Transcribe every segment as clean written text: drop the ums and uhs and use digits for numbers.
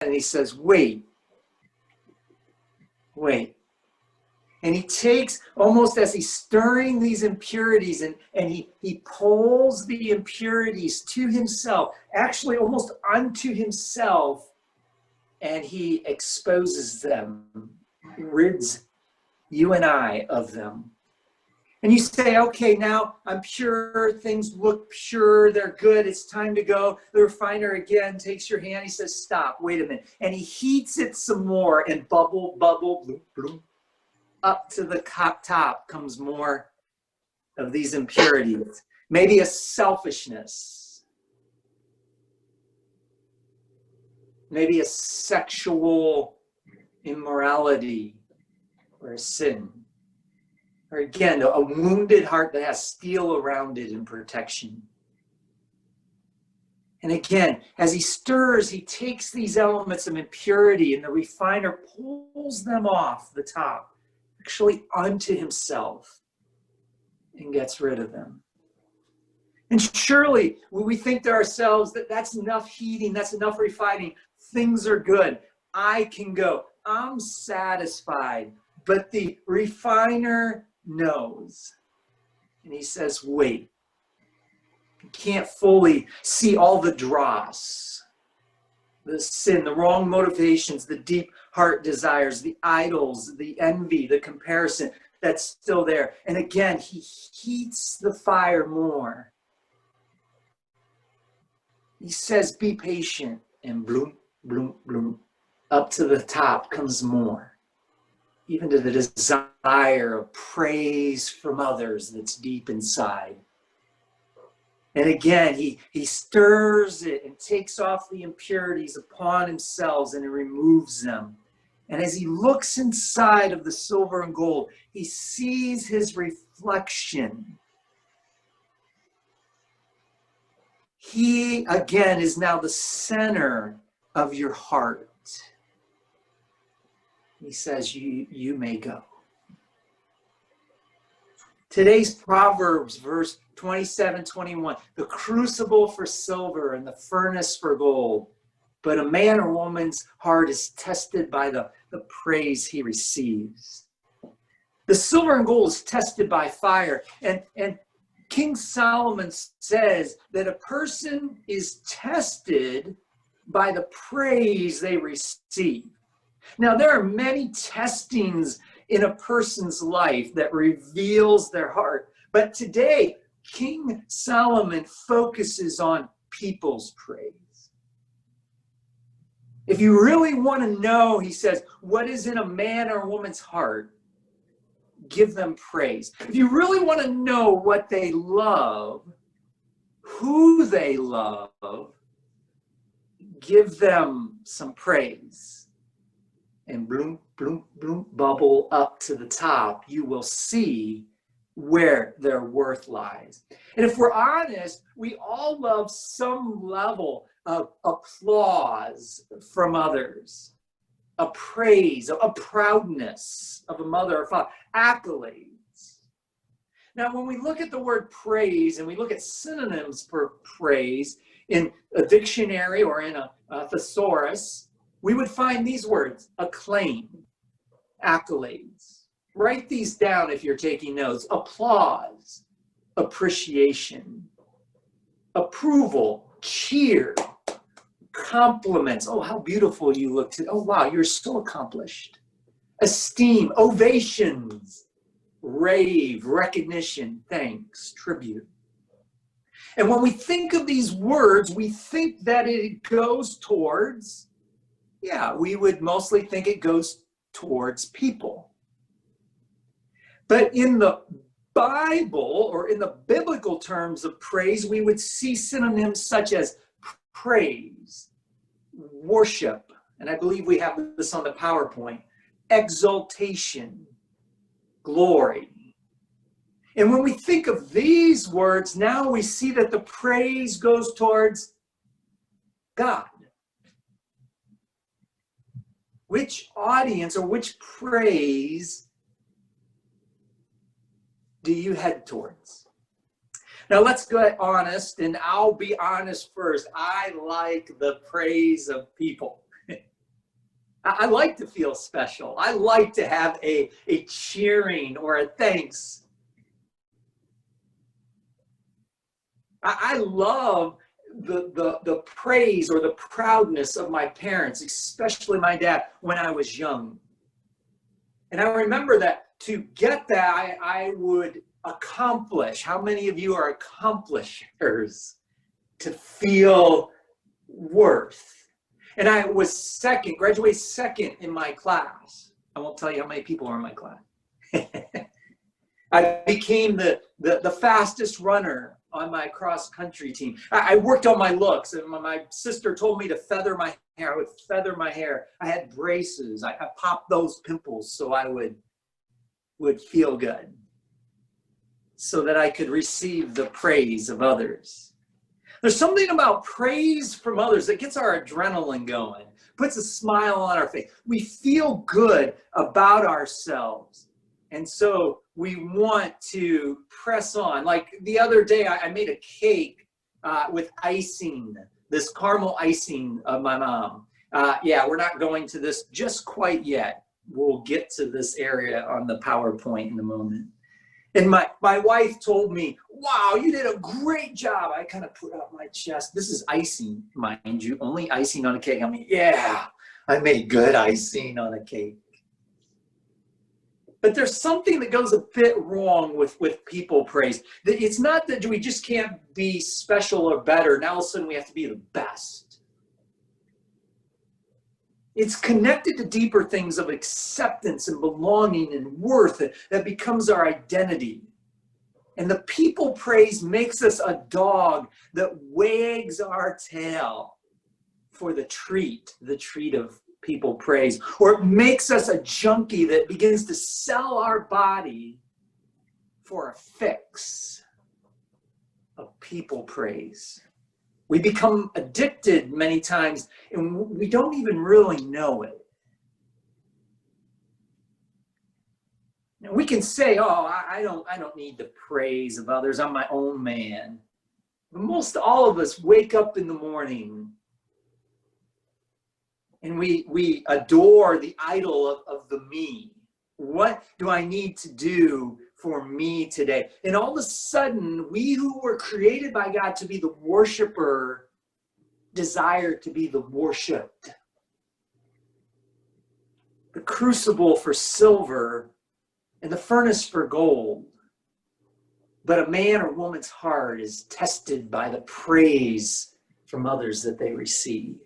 and he says, wait. And he takes, almost as he's stirring these impurities, and he pulls the impurities to himself, actually almost unto himself, and he exposes them, rids you and I of them. And you say, okay, now I'm pure, things look pure, they're good, it's time to go. The refiner again takes your hand, he says, stop, wait a minute. And he heats it some more, and bubble, bloom, bloom. Up to the top comes more of these impurities. Maybe a selfishness. Maybe a sexual immorality or a sin. Or again, a wounded heart that has steel around it in protection. And again, as he stirs, he takes these elements of impurity, and the refiner pulls them off the top, actually unto himself, and gets rid of them. And surely, when we think to ourselves that that's enough heating, that's enough refining, things are good, I can go, I'm satisfied. But the refiner knows. And he says, wait. You can't fully see all the dross, the sin, the wrong motivations, the deep heart desires, the idols, the envy, the comparison that's still there. And again, he heats the fire more. He says, be patient, and bloom, bloom, bloom. Up to the top comes more. Even to the desire of praise from others that's deep inside. And again, he stirs it and takes off the impurities upon himself, and he removes them. And as he looks inside of the silver and gold, he sees his reflection. He, again, is now the center of your heart. He says, you may go. Today's Proverbs, verse 27, 21, the crucible for silver and the furnace for gold. But a man or woman's heart is tested by the praise he receives. The silver and gold is tested by fire. And King Solomon says that a person is tested by the praise they receive. Now, there are many testings in a person's life that reveals their heart. But today, King Solomon focuses on people's praise. If you really want to know, he says, what is in a man or woman's heart, give them praise. If you really want to know what they love, who they love, give them some praise. And bloom, bloom, bloom, bubble up to the top, you will see where their worth lies. And if we're honest, we all love some level of applause from others, a praise, a proudness of a mother or father, accolades. Now, when we look at the word praise and we look at synonyms for praise in a dictionary or in a thesaurus, we would find these words: acclaim, accolades. Write these down if you're taking notes. Applause, appreciation, approval, cheer, compliments. Oh, how beautiful you look today. Oh, wow, you're so accomplished. Esteem, ovations, rave, recognition, thanks, tribute. And when we think of these words, we think that it goes towards, we would mostly think it goes towards people. But in the Bible, or in the biblical terms of praise, we would see synonyms such as praise, worship, and I believe we have this on the PowerPoint, exaltation, glory. And when we think of these words, now we see that the praise goes towards God. Which audience or which praise do you head towards? Now let's get honest, and I'll be honest first. I like the praise of people. I like to feel special. I like to have a cheering or a thanks. I love the praise or the proudness of my parents, especially my dad, when I was young. And I remember that to get that, I would accomplish. How many of you are accomplishers? To feel worth. And I was second, graduated second in my class. I won't tell you how many people are in my class. I became the fastest runner on my cross-country team. I worked on my looks. And my sister told me to feather my hair. I would feather my hair. I had braces. I popped those pimples so I would feel good, so that I could receive the praise of others. There's something about praise from others that gets our adrenaline going, puts a smile on our face. We feel good about ourselves. And so we want to press on. Like the other day, I made a cake with icing, this caramel icing of my mom. Yeah, we're not going to this just quite yet. We'll get to this area on the PowerPoint in a moment. And my wife told me, wow, you did a great job. I kind of put out my chest. This is icing, mind you, only icing on a cake. I mean, yeah, I made good icing on a cake. But there's something that goes a bit wrong with people praise. It's not that we just can't be special or better. Now all of a sudden we have to be the best. It's connected to deeper things of acceptance and belonging and worth that becomes our identity. And the people praise makes us a dog that wags our tail for the treat of people praise. Or it makes us a junkie that begins to sell our body for a fix of people praise. We become addicted many times, and we don't even really know it. Now, we can say, oh, I don't need the praise of others. I'm my own man. But most all of us wake up in the morning and we adore the idol of the me. What do I need to do for me today? And all of a sudden, we who were created by God to be the worshiper desire to be the worshipped. The crucible for silver and the furnace for gold. But a man or woman's heart is tested by the praise from others that they receive.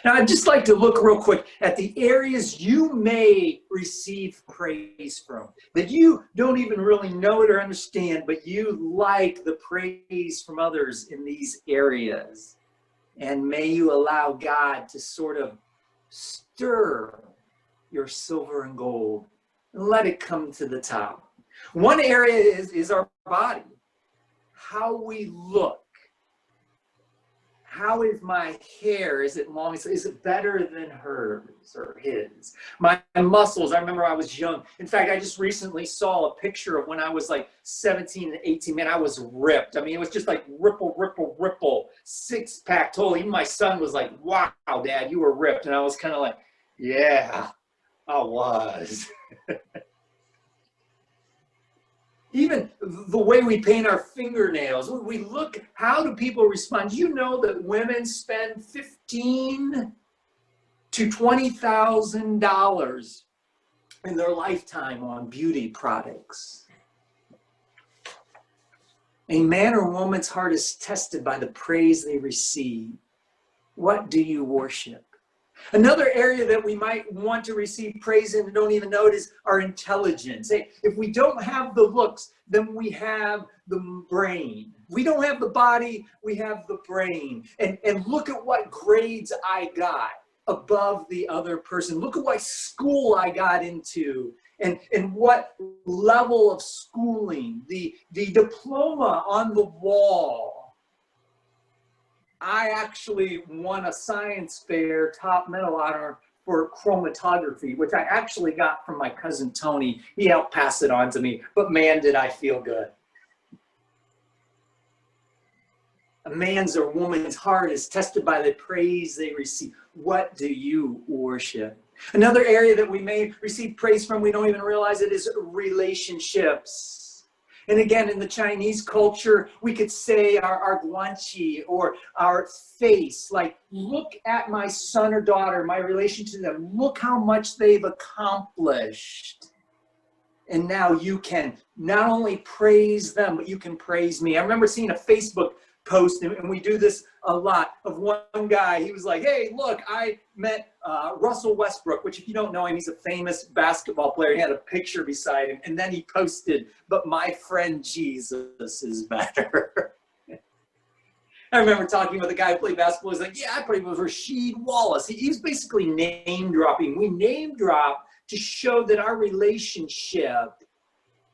Now, I'd just like to look real quick at the areas you may receive praise from, that you don't even really know it or understand, but you like the praise from others in these areas. And may you allow God to sort of stir your silver and gold and let it come to the top. One area is our body, how we look. How is my hair? Is it long? Is it better than hers or his? My muscles, I remember I was young. In fact, I just recently saw a picture of when I was like 17 and 18. Man, I was ripped. I mean, it was just like ripple, ripple, ripple, six-pack total. Even my son was like, wow, Dad, you were ripped. And I was kind of like, yeah, I was. Even the way we paint our fingernails, we look, how do people respond? You know that women spend $15,000 to $20,000 in their lifetime on beauty products. A man or woman's heart is tested by the praise they receive. What do you worship? Another area that we might want to receive praise in and don't even know it is our intelligence. Hey, if we don't have the looks, then we have the brain. We don't have the body, we have the brain. And look at what grades I got above the other person. Look at what school I got into and what level of schooling, the diploma on the wall. I actually won a science fair top medal honor for chromatography, which I actually got from my cousin Tony. He helped pass it on to me, but man, did I feel good. A man's or woman's heart is tested by the praise they receive. What do you worship? Another area that we may receive praise from, we don't even realize it, is relationships. And again, in the Chinese culture, we could say our guanqi or our face, like, look at my son or daughter, my relation to them. Look how much they've accomplished. And now you can not only praise them, but you can praise me. I remember seeing a Facebook post, and we do this a lot, of one guy. He was like, hey, look, I met Russell Westbrook, which if you don't know him, he's a famous basketball player. He had a picture beside him, and then he posted, but my friend Jesus is better. I remember talking with a guy who played basketball. He's like, yeah, I played with Rasheed Wallace. He's basically name dropping. We name drop to show that our relationship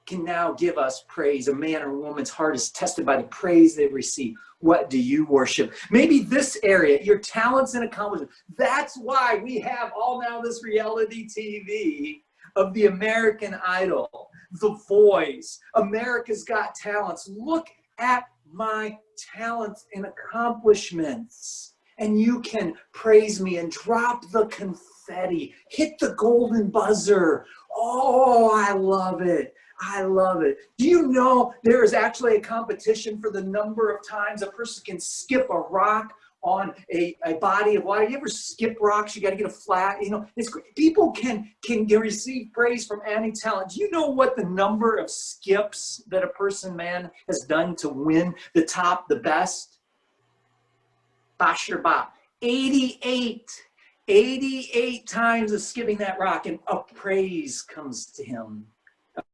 can now give us praise. A man or a woman's heart is tested by the praise they receive. What do you worship? Maybe this area, your talents and accomplishments. That's why we have all now this reality TV of the American Idol, The Voice, America's Got Talents. Look at my talents and accomplishments. And you can praise me and drop the confetti, hit the golden buzzer. Oh, I love it. I love it. Do you know there is actually a competition for the number of times a person can skip a rock on a body of water? You ever skip rocks? You got to get a flat. You know, it's people can receive praise from any talent. Do you know what the number of skips that a person, man, has done to win the top, the best? Basher Ba, 88 times of skipping that rock, and a praise comes to him.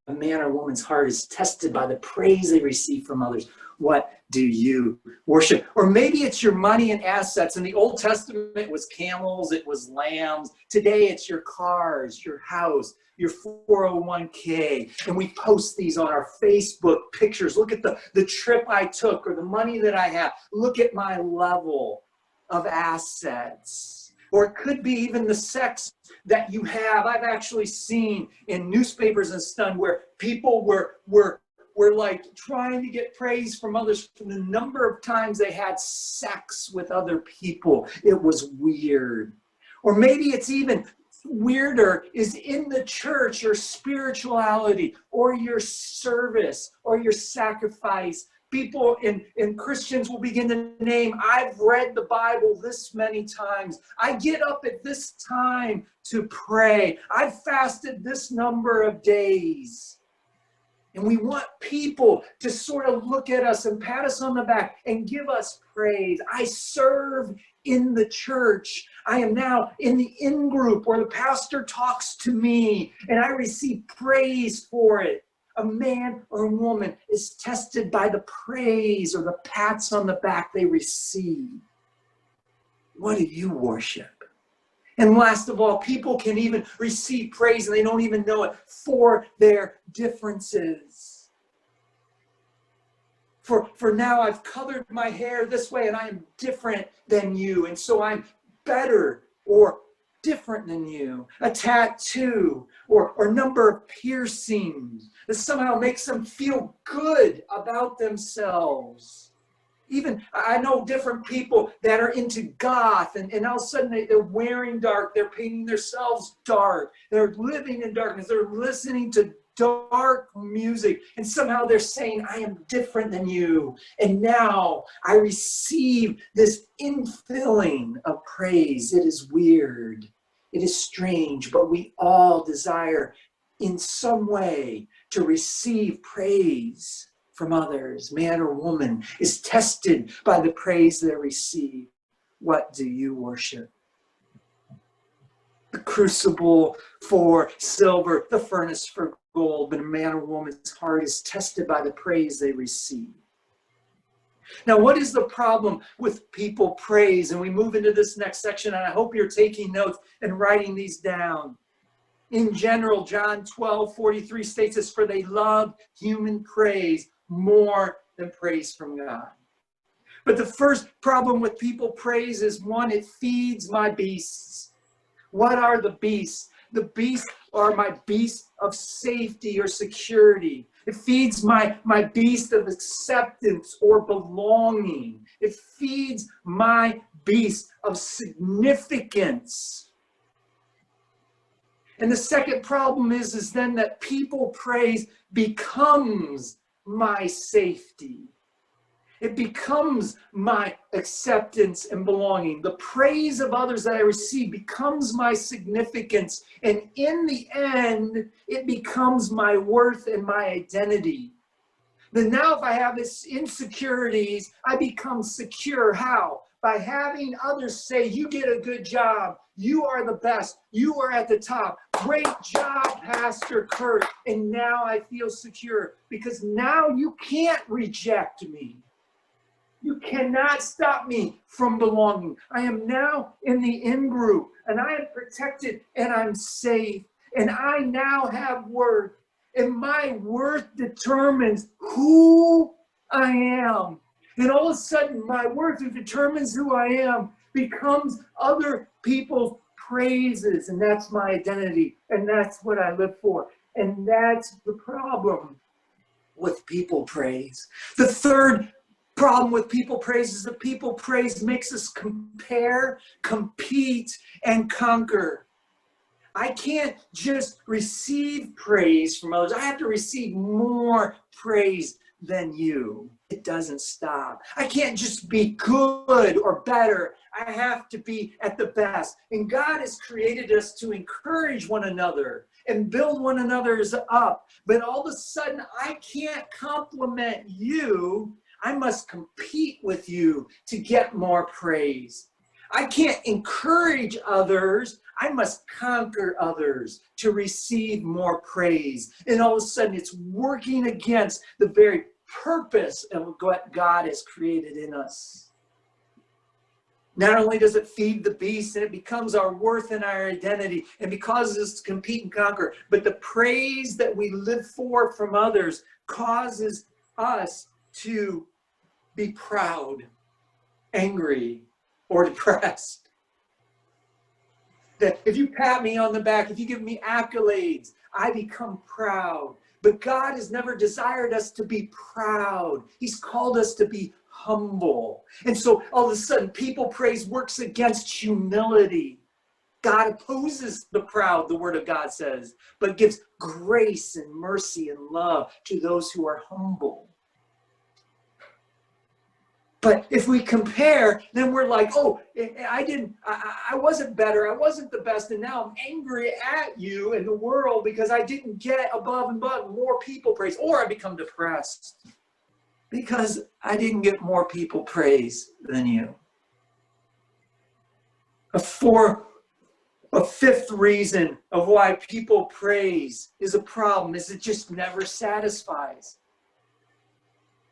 A man or woman's heart is tested by the praise they receive from others. What do you worship? Or maybe it's your money and assets. In the Old Testament, it was camels, it was lambs. Today, it's your cars, your house, your 401k. And we post these on our Facebook pictures. Look at the trip I took, or the money that I have. Look at my level of assets. Or it could be even the sex that you have. I've actually seen in newspapers and stuff where people were like trying to get praise from others for the number of times they had sex with other people. It was weird. Or maybe it's even weirder, is in the church, your spirituality or your service or your sacrifice. People and Christians will begin to name, I've read the Bible this many times. I get up at this time to pray. I've fasted this number of days. And we want people to sort of look at us and pat us on the back and give us praise. I serve in the church. I am now in the in-group where the pastor talks to me and I receive praise for it. A man or a woman is tested by the praise or the pats on the back they receive. What do you worship? And last of all, people can even receive praise and they don't even know it for their differences. For now I've colored my hair this way and I am different than you, and so I'm better or different than you. A tattoo or number of piercings that somehow makes them feel good about themselves. Even I know different people that are into goth, and all of a sudden they're wearing dark, they're painting themselves dark, they're living in darkness, they're listening to dark music, and somehow they're saying, I am different than you. And now I receive this infilling of praise. It is weird. It is strange, but we all desire in some way to receive praise from others. Man or woman is tested by the praise they receive. What do you worship? The crucible for silver, the furnace for gold, but a man or woman's heart is tested by the praise they receive. Now, what is the problem with people praise? And we move into this next section, and I hope you're taking notes and writing these down. In general, John 12:43 states this, for they love human praise more than praise from God. But the first problem with people praise is, one, it feeds my beasts. What are the beasts? The beasts are my beast of safety or security. It feeds my beast of acceptance or belonging. It feeds my beast of significance. And the second problem is then that people praise becomes my safety. It becomes my acceptance and belonging. The praise of others that I receive becomes my significance. And in the end, it becomes my worth and my identity. Then now if I have this insecurities, I become secure. How? By having others say, you did a good job. You are the best. You are at the top. Great job, Pastor Kirt. And now I feel secure because now you can't reject me. You cannot stop me from belonging. I am now in the in-group, and I am protected, and I'm safe, and I now have worth, and my worth determines who I am. And all of a sudden, my worth that determines who I am becomes other people's praises, and that's my identity, and that's what I live for. And that's the problem with people praise. The third problem with people praise is that people praise makes us compare, compete, and conquer. I can't just receive praise from others. I have to receive more praise than you. It doesn't stop. I can't just be good or better. I have to be at the best. And God has created us to encourage one another and build one another's up. But all of a sudden, I can't compliment you. I must compete with you to get more praise. I can't encourage others. I must conquer others to receive more praise. And all of a sudden, it's working against the very purpose of what God has created in us. Not only does it feed the beast and it becomes our worth and our identity and causes us to compete and conquer, but the praise that we live for from others causes us to be proud, angry, or depressed. That if you pat me on the back, if you give me accolades, I become proud. But God has never desired us to be proud. He's called us to be humble. And so all of a sudden, people praise works against humility. God opposes the proud, the word of God says, but gives grace and mercy and love to those who are humble. But if we compare, then we're like, oh, I wasn't better, I wasn't the best, and now I'm angry at you and the world because I didn't get above and above more people praise, or I become depressed because I didn't get more people praise than you. A fifth reason of why people praise is a problem is it just never satisfies.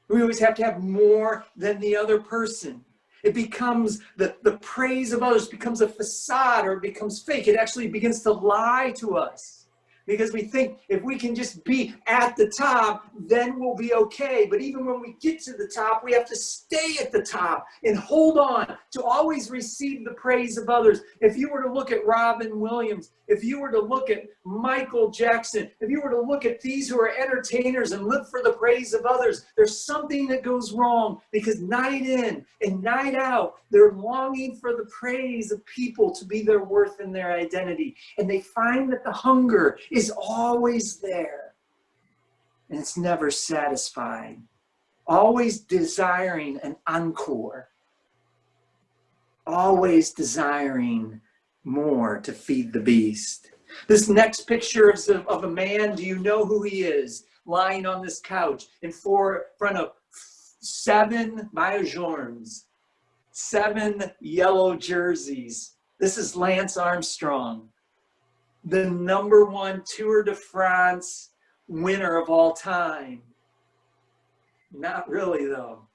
We always have to have more than the other person. It becomes, the praise of others becomes a facade or it becomes fake. It actually begins to lie to us because we think if we can just be at the top, then we'll be okay. But even when we get to the top, we have to stay at the top and hold on to always receive the praise of others. If you were to look at Robin Williams, if you were to look at Michael Jackson, if you were to look at these who are entertainers and live for the praise of others, there's something that goes wrong because night in and night out, they're longing for the praise of people to be their worth and their identity. And they find that the hunger is always there and it's never satisfied, always desiring an encore, always desiring more to feed the beast. This next picture is of a man, do you know who he is? Lying on this couch in front of 7 maillots jaunes, 7 yellow jerseys. This is Lance Armstrong, the #1 Tour de France winner of all time. Not really, though.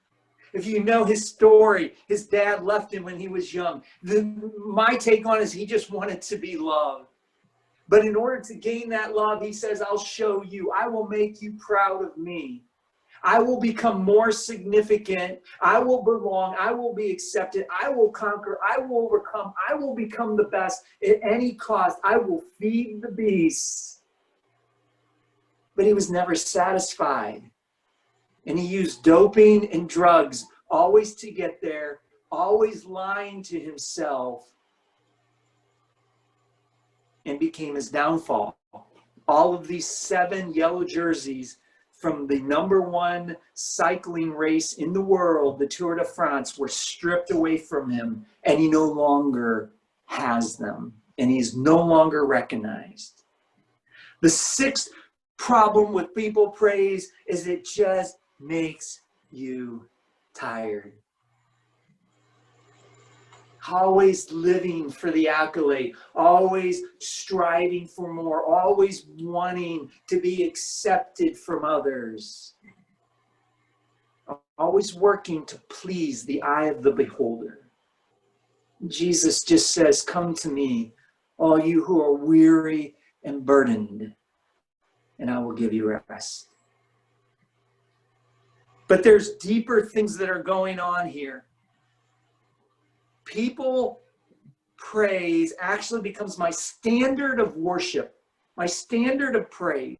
If you know his story, his dad left him when he was young. My take on it is he just wanted to be loved. But in order to gain that love, he says, I'll show you. I will make you proud of me. I will become more significant. I will belong. I will be accepted. I will conquer. I will overcome. I will become the best at any cost. I will feed the beasts. But he was never satisfied. And he used doping and drugs always to get there, always lying to himself. and became his downfall. All of these 7 yellow jerseys from the #1 cycling race in the world, the Tour de France, were stripped away from him, and he no longer has them, and he's no longer recognized. The 6th problem with people praise is it just makes you tired. Always living for the accolade, always striving for more, always wanting to be accepted from others, always working to please the eye of the beholder. Jesus just says, "Come to me, all you who are weary and burdened, and I will give you rest." But there's deeper things that are going on here. People praise actually becomes my standard of worship, my standard of praise.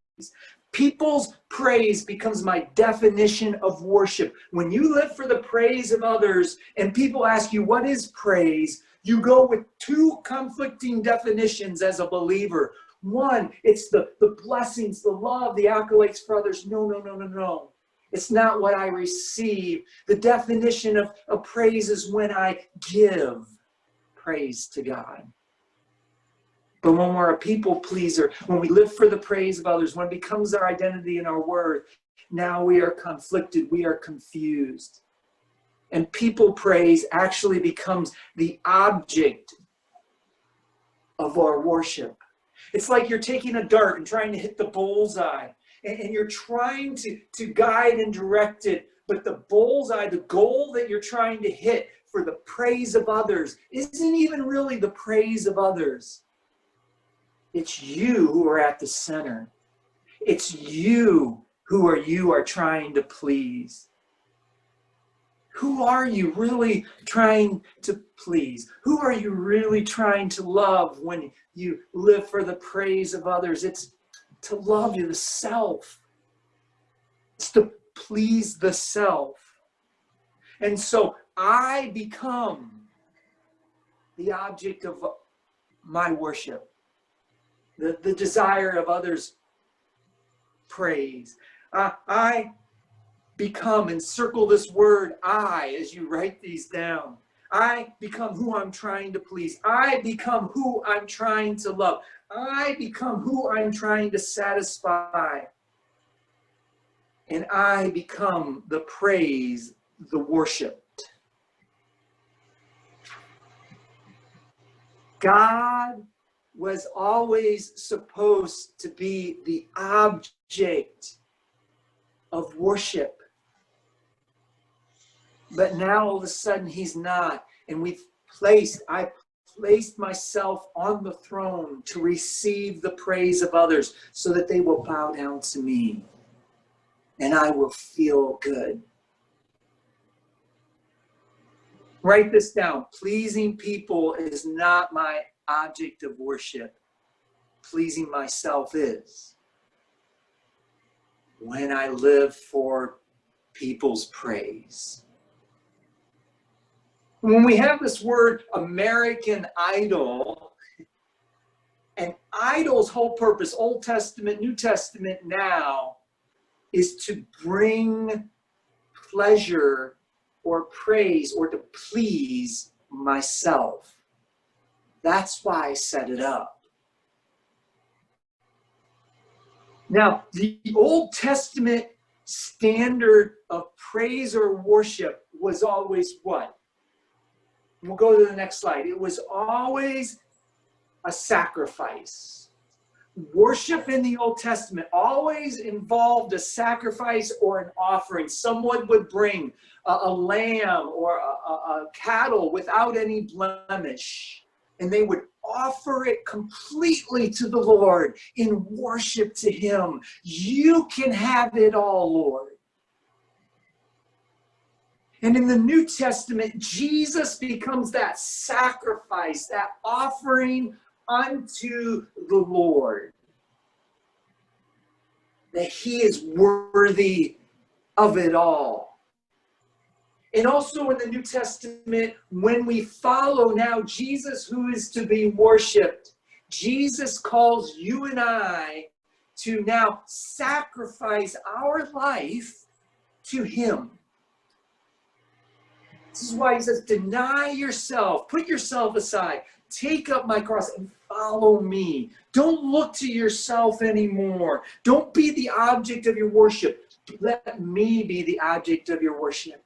People's praise becomes my definition of worship. When you live for the praise of others and people ask you, what is praise? You go with 2 conflicting definitions as a believer. One, it's the blessings, the love, the accolades for others. No. It's not what I receive. The definition of praise is when I give praise to God. But when we're a people pleaser, when we live for the praise of others, when it becomes our identity and our worth, now we are conflicted, we are confused. And people praise actually becomes the object of our worship. It's like you're taking a dart and trying to hit the bullseye. And you're trying to guide and direct it, but the bullseye, the goal that you're trying to hit for the praise of others, isn't even really the praise of others. It's you who are at the center. It's you who are trying to please. Who are you really trying to please? Who are you really trying to love when you live for the praise of others? It's to love the self. It's to please the self. And so I become the object of my worship, the desire of others' praise. I become, and circle this word I as you write these down. I become who I'm trying to please. I become who I'm trying to love. I become who I'm trying to satisfy. And I become the praise, the worshiped. God was always supposed to be the object of worship. But now all of a sudden he's not. And I placed myself on the throne to receive the praise of others so that they will bow down to me and I will feel good. Write this down. Pleasing people is not my object of worship. Pleasing myself is. When I live for people's praise. When we have this word American Idol, and idol's whole purpose, Old Testament, New Testament now, is to bring pleasure or praise or to please myself. That's why I set it up. Now, the Old Testament standard of praise or worship was always what? We'll go to the next slide. It was always a sacrifice. Worship in the Old Testament always involved a sacrifice or an offering. Someone would bring a lamb or a cattle without any blemish, and they would offer it completely to the Lord in worship to Him. You can have it all, Lord. And in the New Testament, Jesus becomes that sacrifice, that offering unto the Lord. That He is worthy of it all. And also in the New Testament, when we follow now Jesus who is to be worshiped, Jesus calls you and I to now sacrifice our life to him. This is why he says, deny yourself, put yourself aside, take up my cross and follow me. Don't look to yourself anymore. Don't be the object of your worship. Let me be the object of your worship.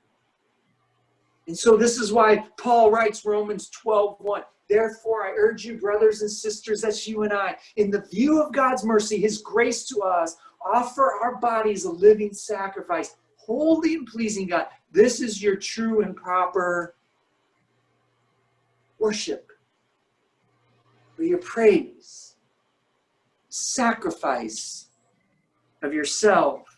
And so this is why Paul writes Romans 12:1. Therefore, I urge you, brothers and sisters, that's you and I, in the view of God's mercy, his grace to us, offer our bodies a living sacrifice, holy and pleasing God. This is your true and proper worship, or your praise, sacrifice of yourself.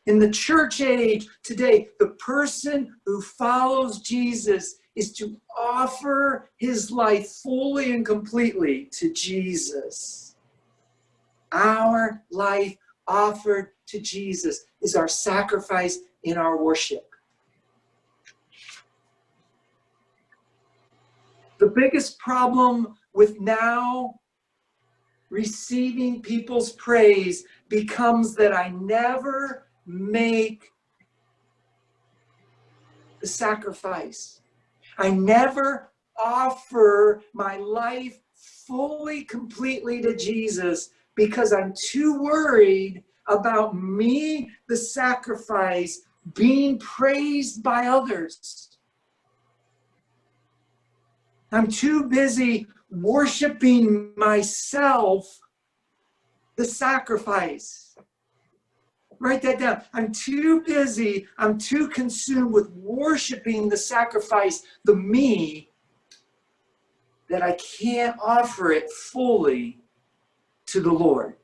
In the church age today, the person who follows Jesus is to offer his life fully and completely to Jesus. Our life offered to Jesus is our sacrifice in our worship. The biggest problem with now receiving people's praise becomes that I never make the sacrifice. I never offer my life fully, completely to Jesus because I'm too worried about me, the sacrifice, being praised by others. I'm too busy worshiping myself, the sacrifice. Write that down. I'm too busy, I'm too consumed with worshiping the sacrifice, the me, that I can't offer it fully to the Lord.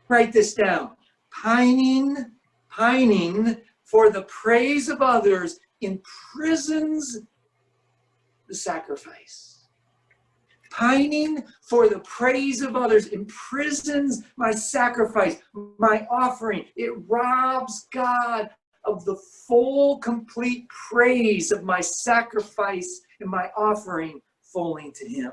Write this down. Pining for the praise of others imprisons the sacrifice. Pining for the praise of others imprisons my sacrifice, my offering. It robs God of the full, complete praise of my sacrifice and my offering falling to him.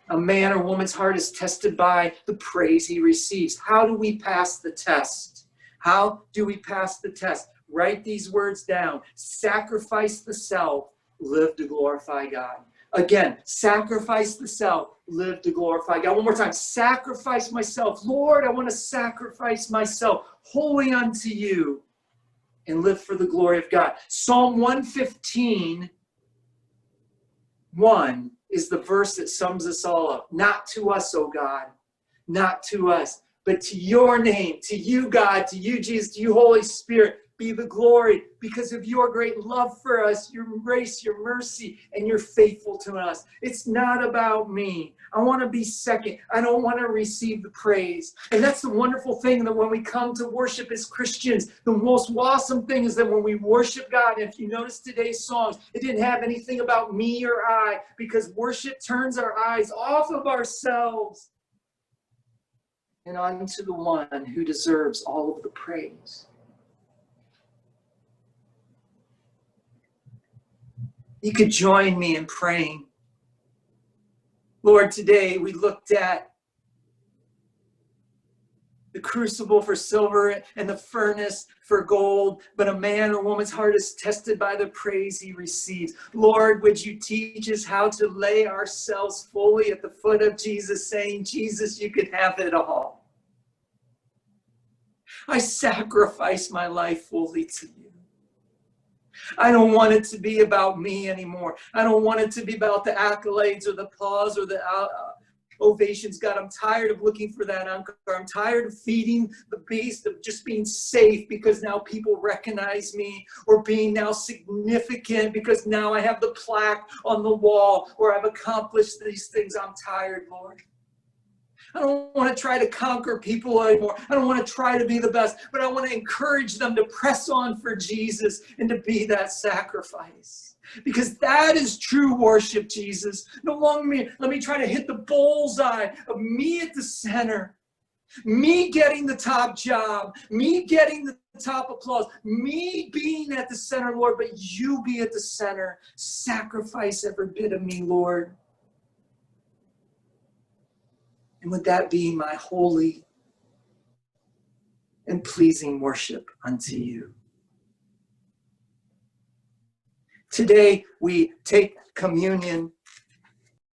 A man or woman's heart is tested by the praise he receives. How do we pass the test? How do we pass the test? Write these words down. Sacrifice the self, live to glorify God. Again, sacrifice the self, live to glorify God. One more time. Sacrifice myself. Lord, I want to sacrifice myself wholly unto you and live for the glory of God. Psalm 115:1 is the verse that sums us all up. Not to us, O God, not to us, but to your name, to you, God, to you, Jesus, to you, Holy Spirit, be the glory because of your great love for us, your grace, your mercy, and you're faithful to us. It's not about me. I want to be second. I don't want to receive the praise. And that's the wonderful thing, that when we come to worship as Christians, the most awesome thing is that when we worship God, and if you notice today's songs, it didn't have anything about me or I, because worship turns our eyes off of ourselves and onto the one who deserves all of the praise. You could join me in praying. Lord, today we looked at the crucible for silver and the furnace for gold, but a man or woman's heart is tested by the praise he receives. Lord, would you teach us how to lay ourselves fully at the foot of Jesus, saying, Jesus, you can have it all. I sacrifice my life fully to you. I don't want it to be about me anymore. I don't want it to be about the accolades or the applause or the ovations. God, I'm tired of looking for that anchor. I'm tired of feeding the beast, of just being safe because now people recognize me, or being now significant because now I have the plaque on the wall, or I've accomplished these things. I'm tired, Lord. I don't want to try to conquer people anymore. I don't want to try to be the best, but I want to encourage them to press on for Jesus and to be that sacrifice. Because that is true worship, Jesus. No longer let me try to hit the bullseye of me at the center. Me getting the top job, me getting the top applause, me being at the center, Lord, but you be at the center. Sacrifice every bit of me, Lord. And would that be my holy and pleasing worship unto you? Today we take communion